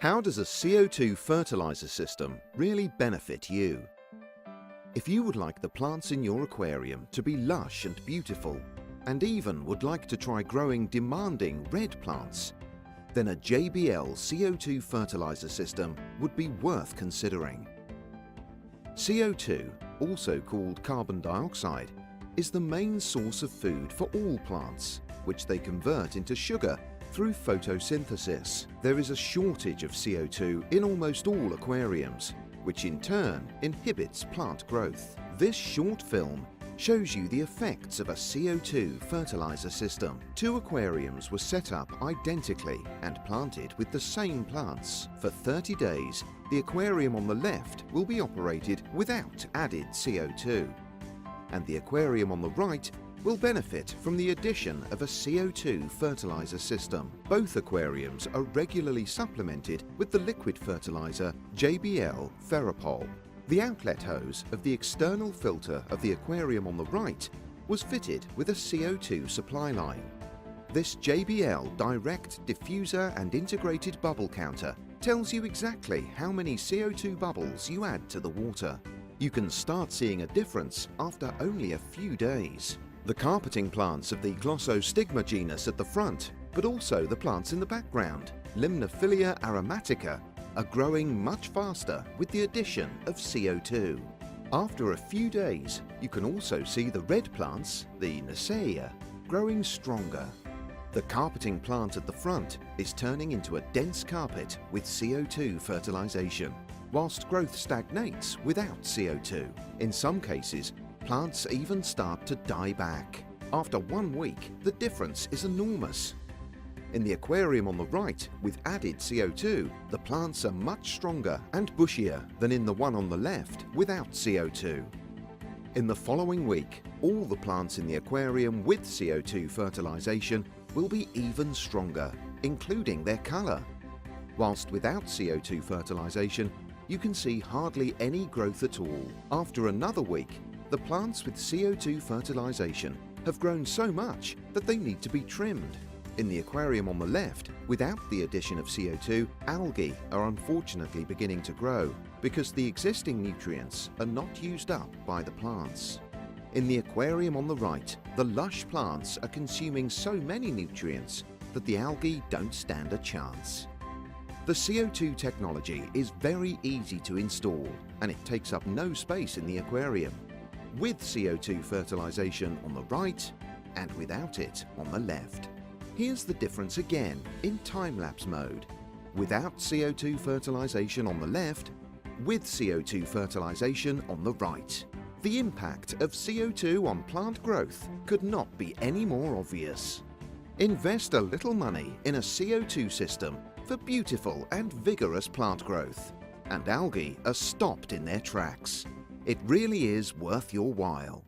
How does a CO2 fertilizer system really benefit you? If you would like the plants in your aquarium to be lush and beautiful, and even would like to try growing demanding red plants, then a JBL CO2 fertilizer system would be worth considering. CO2, also called carbon dioxide, is the main source of food for all plants, which they convert into sugar through photosynthesis. There is a shortage of CO2 in almost all aquariums, which in turn inhibits plant growth. This short film shows you the effects of a CO2 fertilizer system. Two aquariums were set up identically and planted with the same plants. For 30 days, the aquarium on the left will be operated without added CO2, and the aquarium on the right will benefit from the addition of a CO2 fertilizer system. Both aquariums are regularly supplemented with the liquid fertilizer JBL Ferropol. The outlet hose of the external filter of the aquarium on the right was fitted with a CO2 supply line. This JBL direct diffuser and integrated bubble counter tells you exactly how many CO2 bubbles you add to the water. You can start seeing a difference after only a few days. The carpeting plants of the Glossostigma genus at the front, but also the plants in the background, Limnophilia aromatica, are growing much faster with the addition of CO2. After a few days, you can also see the red plants, the Naceae, growing stronger. The carpeting plant at the front is turning into a dense carpet with CO2 fertilization, whilst growth stagnates without CO2. In some cases, plants even start to die back. After 1 week, the difference is enormous. In the aquarium on the right, with added CO2, the plants are much stronger and bushier than in the one on the left without CO2. In the following week, all the plants in the aquarium with CO2 fertilization will be even stronger, including their color. Whilst without CO2 fertilization, you can see hardly any growth at all. After another week, the plants with CO2 fertilization have grown so much that they need to be trimmed. In the aquarium on the left, without the addition of CO2, algae are unfortunately beginning to grow because the existing nutrients are not used up by the plants. In the aquarium on the right, the lush plants are consuming so many nutrients that the algae don't stand a chance. The CO2 technology is very easy to install, and it takes up no space in the aquarium, with CO2 fertilization on the right and without it on the left. Here's the difference again in time-lapse mode. Without CO2 fertilization on the left, with CO2 fertilization on the right. The impact of CO2 on plant growth could not be any more obvious. Invest a little money in a CO2 system for beautiful and vigorous plant growth, and algae are stopped in their tracks. It really is worth your while.